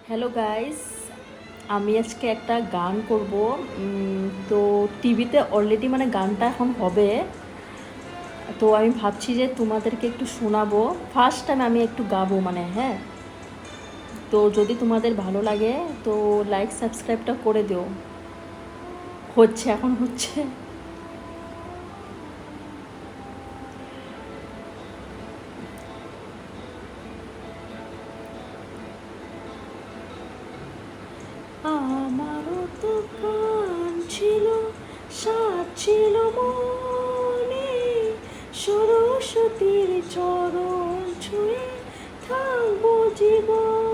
Hello guys, আমি আজকে একটা গান করব। তো টিভিতে অলরেডি মানে গানটা এখন হবে। তো আমি ভাবছি যে তোমাদেরকে একটু শোনাবো। ফার্স্ট টাইম আমি একটু গাবো মানে, হ্যাঁ। তো যদি তোমাদের ভালো লাগে তো লাইক সাবস্ক্রাইবটা করে দিও। হচ্ছে, এখন হচ্ছে। আমারও তো প্রাণ ছিল, সাথ ছিল মনে, সরস্বতীর চরণ ছুঁয়ে থাকবো জীবন।